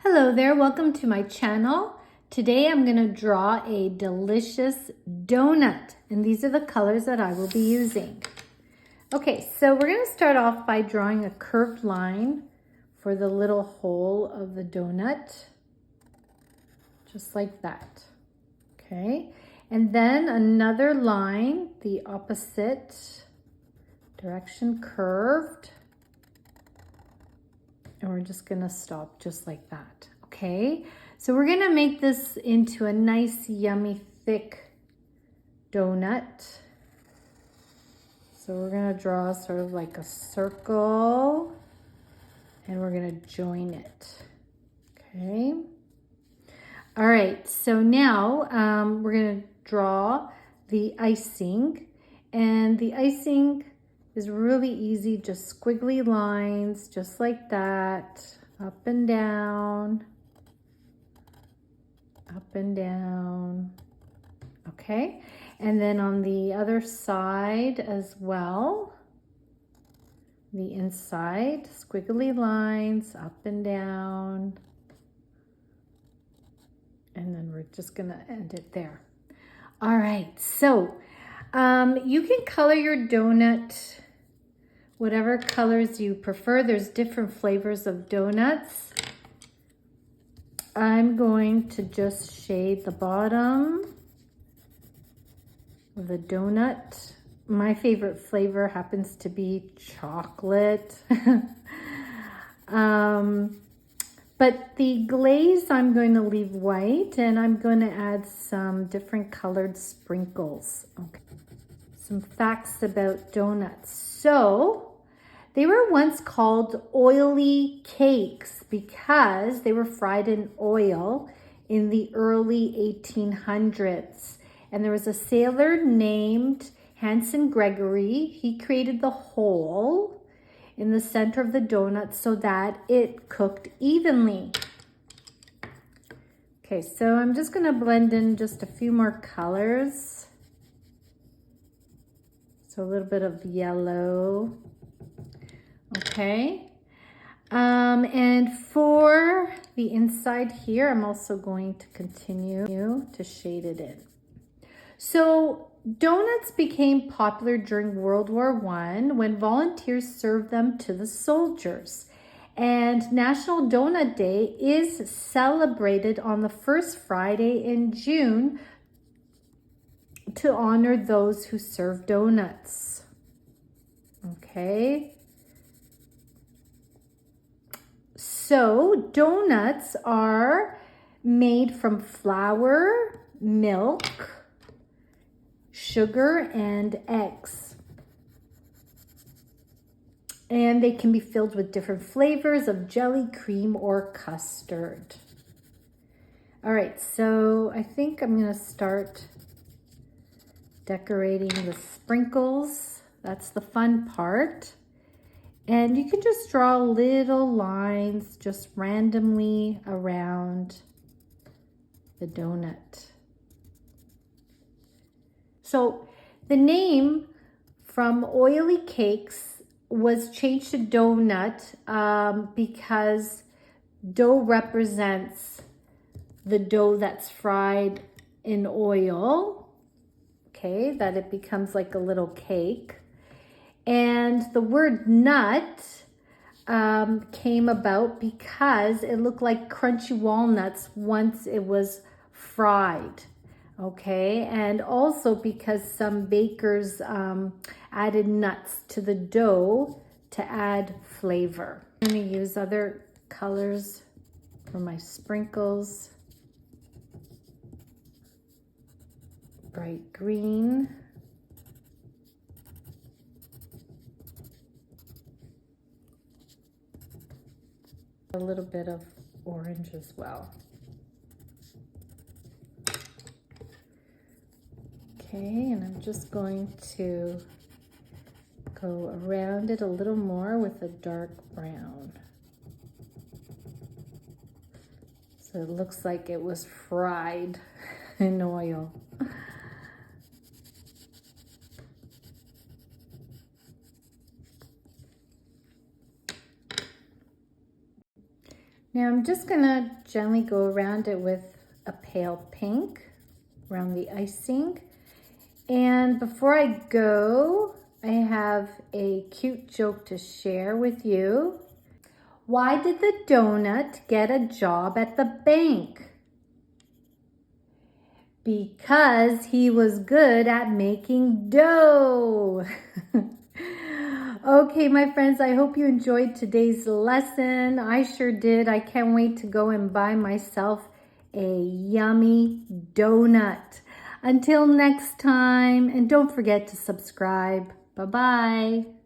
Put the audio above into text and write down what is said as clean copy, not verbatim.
Hello there, welcome to my channel. Today I'm going to draw a delicious donut, and these are the colors that I will be using. Okay, so we're going to start off by drawing a curved line for the little hole of the donut, just like that. Okay, and then another line, the opposite direction, curved. And we're just gonna stop just like that, okay? So we're gonna make this into a nice, yummy, thick donut. So we're gonna draw sort of like a circle and we're gonna join it, okay? All right, so now we're gonna draw the icing, and the icing is really easy, just squiggly lines, just like that, up and down, okay? And then on the other side as well, the inside, squiggly lines, up and down, and then we're just gonna end it there. All right, so you can color your donut whatever colors you prefer. There's different flavors of donuts. I'm going to just shade the bottom of the donut. My favorite flavor happens to be chocolate. But the glaze I'm going to leave white, and I'm going to add some different colored sprinkles. Okay. Some facts about donuts. So, they were once called oily cakes because they were fried in oil in the early 1800s. And there was a sailor named Hanson Gregory. He created the hole in the center of the donut so that it cooked evenly. Okay, so I'm just going to blend in just a few more colors. So a little bit of yellow. Okay. And for the inside here, I'm also going to continue to shade it in. So donuts became popular during World War I when volunteers served them to the soldiers. And National Donut Day is celebrated on the first Friday in June to honor those who serve donuts. Okay. So donuts are made from flour, milk, sugar, and eggs. And they can be filled with different flavors of jelly, cream, or custard. All right, so I think I'm going to start decorating the sprinkles. That's the fun part. And you can just draw little lines just randomly around the donut. So the name from oily cakes was changed to donut because dough represents the dough that's fried in oil, okay, that it becomes like a little cake. And the word nut came about because it looked like crunchy walnuts once it was fried, okay? And also because some bakers added nuts to the dough to add flavor. I'm going to use other colors for my sprinkles. Bright green. A little bit of orange as well. Okay, and I'm just going to go around it a little more with a dark brown. So it looks like it was fried in oil. Now I'm just gonna gently go around it with a pale pink around the icing. And before I go, I have a cute joke to share with you. Why did the donut get a job at the bank? Because he was good at making dough. Okay, my friends, I hope you enjoyed today's lesson. I sure did. I can't wait to go and buy myself a yummy donut. Until next time, and don't forget to subscribe. Bye-bye.